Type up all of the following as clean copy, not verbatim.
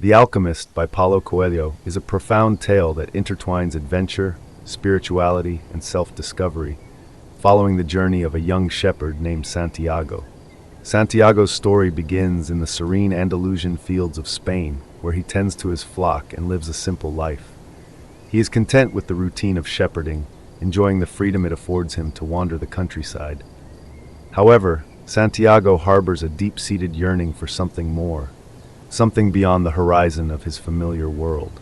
The Alchemist by Paulo Coelho is a profound tale that intertwines adventure, spirituality, and self-discovery, following the journey of a young shepherd named Santiago. Santiago's story begins in the serene Andalusian fields of Spain, where he tends to his flock and lives a simple life. He is content with the routine of shepherding, enjoying the freedom it affords him to wander the countryside. However, Santiago harbors a deep-seated yearning for something more, something beyond the horizon of his familiar world.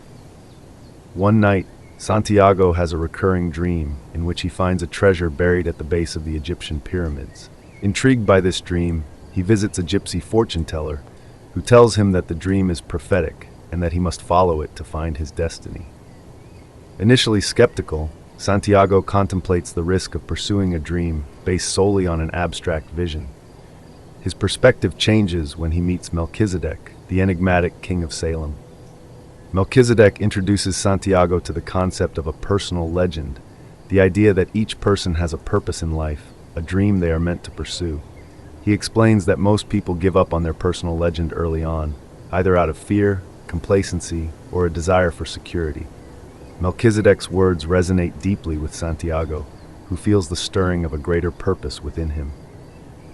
One night, Santiago has a recurring dream in which he finds a treasure buried at the base of the Egyptian pyramids. Intrigued by this dream, he visits a gypsy fortune-teller who tells him that the dream is prophetic and that he must follow it to find his destiny. Initially skeptical, Santiago contemplates the risk of pursuing a dream based solely on an abstract vision. His perspective changes when he meets Melchizedek, the enigmatic king of Salem. Melchizedek introduces Santiago to the concept of a personal legend, the idea that each person has a purpose in life, a dream they are meant to pursue. He explains that most people give up on their personal legend early on, either out of fear, complacency, or a desire for security. Melchizedek's words resonate deeply with Santiago, who feels the stirring of a greater purpose within him.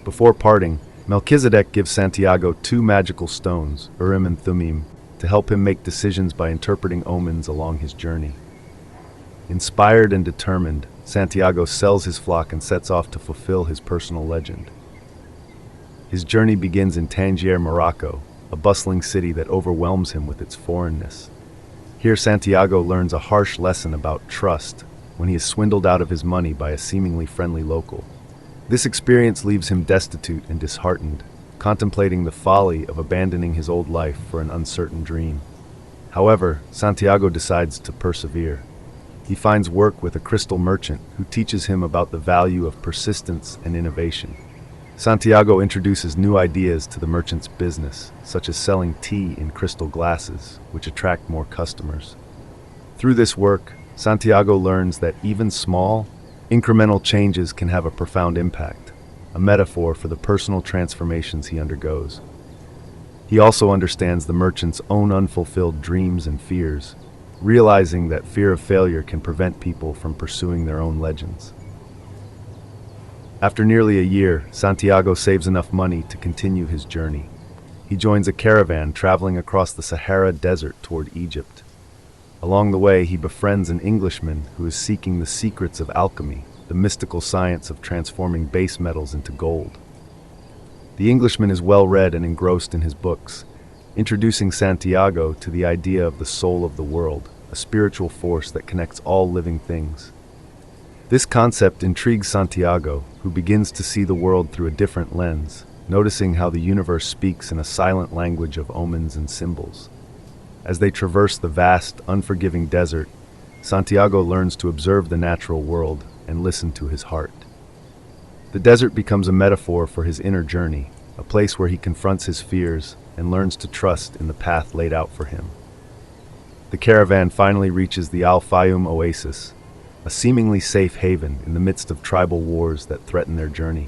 Before parting, Melchizedek gives Santiago two magical stones, Urim and Thummim, to help him make decisions by interpreting omens along his journey. Inspired and determined, Santiago sells his flock and sets off to fulfill his personal legend. His journey begins in Tangier, Morocco, a bustling city that overwhelms him with its foreignness. Here Santiago learns a harsh lesson about trust when he is swindled out of his money by a seemingly friendly local. This experience leaves him destitute and disheartened, contemplating the folly of abandoning his old life for an uncertain dream. However, Santiago decides to persevere. He finds work with a crystal merchant who teaches him about the value of persistence and innovation. Santiago introduces new ideas to the merchant's business, such as selling tea in crystal glasses, which attract more customers. Through this work, Santiago learns that even small, incremental changes can have a profound impact, a metaphor for the personal transformations he undergoes. He also understands the merchant's own unfulfilled dreams and fears, realizing that fear of failure can prevent people from pursuing their own legends. After nearly a year, Santiago saves enough money to continue his journey. He joins a caravan traveling across the Sahara Desert toward Egypt. Along the way, he befriends an Englishman who is seeking the secrets of alchemy, the mystical science of transforming base metals into gold. The Englishman is well-read and engrossed in his books, introducing Santiago to the idea of the soul of the world, a spiritual force that connects all living things. This concept intrigues Santiago, who begins to see the world through a different lens, noticing how the universe speaks in a silent language of omens and symbols. As they traverse the vast, unforgiving desert, Santiago learns to observe the natural world and listen to his heart. The desert becomes a metaphor for his inner journey, a place where he confronts his fears and learns to trust in the path laid out for him. The caravan finally reaches the Al-Fayoum oasis, a seemingly safe haven in the midst of tribal wars that threaten their journey.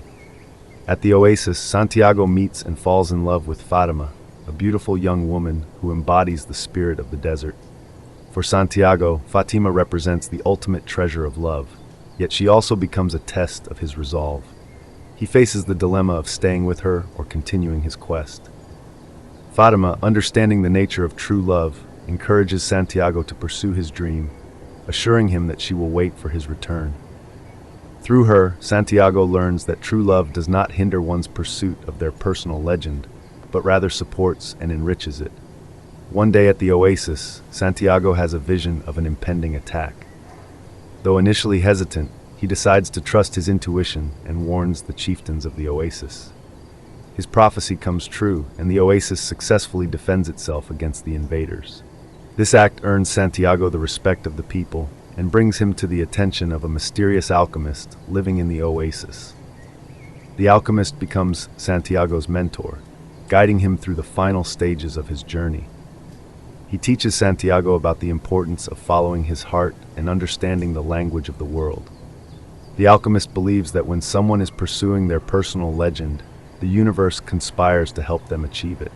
At the oasis, Santiago meets and falls in love with Fatima, a beautiful young woman who embodies the spirit of the desert. For Santiago, Fatima represents the ultimate treasure of love, yet she also becomes a test of his resolve. He faces the dilemma of staying with her or continuing his quest. Fatima, understanding the nature of true love, encourages Santiago to pursue his dream, assuring him that she will wait for his return. Through her, Santiago learns that true love does not hinder one's pursuit of their personal legend, but rather supports and enriches it. One day at the oasis, Santiago has a vision of an impending attack. Though initially hesitant, he decides to trust his intuition and warns the chieftains of the oasis. His prophecy comes true, and the oasis successfully defends itself against the invaders. This act earns Santiago the respect of the people and brings him to the attention of a mysterious alchemist living in the oasis. The alchemist becomes Santiago's mentor, guiding him through the final stages of his journey. He teaches Santiago about the importance of following his heart and understanding the language of the world. The alchemist believes that when someone is pursuing their personal legend, the universe conspires to help them achieve it.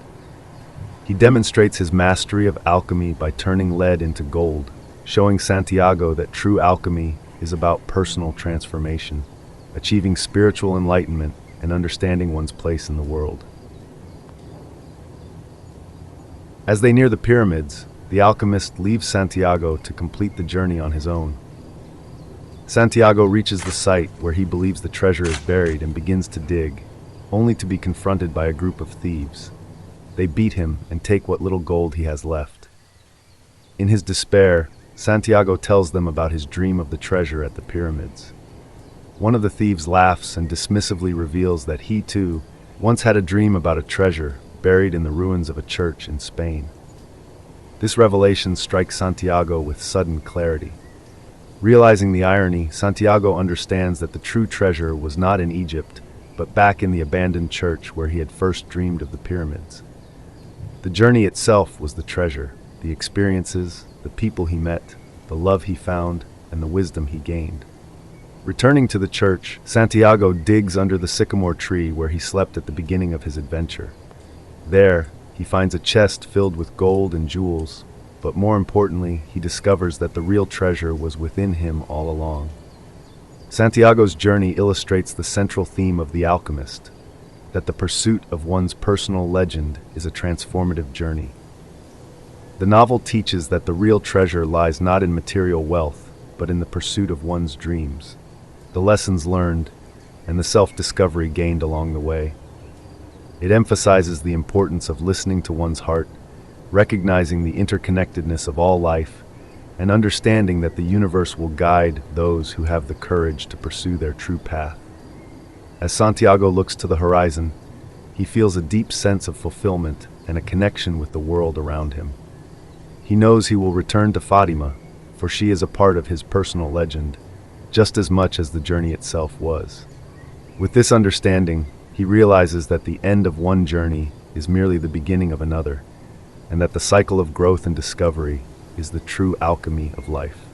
He demonstrates his mastery of alchemy by turning lead into gold, showing Santiago that true alchemy is about personal transformation, achieving spiritual enlightenment and understanding one's place in the world. As they near the pyramids, the alchemist leaves Santiago to complete the journey on his own. Santiago reaches the site where he believes the treasure is buried and begins to dig, only to be confronted by a group of thieves. They beat him and take what little gold he has left. In his despair, Santiago tells them about his dream of the treasure at the pyramids. One of the thieves laughs and dismissively reveals that he, too, once had a dream about a treasure buried in the ruins of a church in Spain. This revelation strikes Santiago with sudden clarity. Realizing the irony, Santiago understands that the true treasure was not in Egypt, but back in the abandoned church where he had first dreamed of the pyramids. The journey itself was the treasure, the experiences, the people he met, the love he found, and the wisdom he gained. Returning to the church, Santiago digs under the sycamore tree where he slept at the beginning of his adventure. There, he finds a chest filled with gold and jewels, but more importantly, he discovers that the real treasure was within him all along. Santiago's journey illustrates the central theme of The Alchemist, that the pursuit of one's personal legend is a transformative journey. The novel teaches that the real treasure lies not in material wealth, but in the pursuit of one's dreams, the lessons learned, and the self-discovery gained along the way. It emphasizes the importance of listening to one's heart, recognizing the interconnectedness of all life, and understanding that the universe will guide those who have the courage to pursue their true path. As Santiago looks to the horizon, he feels a deep sense of fulfillment and a connection with the world around him. He knows he will return to Fatima, for she is a part of his personal legend, just as much as the journey itself was. With this understanding, he realizes that the end of one journey is merely the beginning of another, and that the cycle of growth and discovery is the true alchemy of life.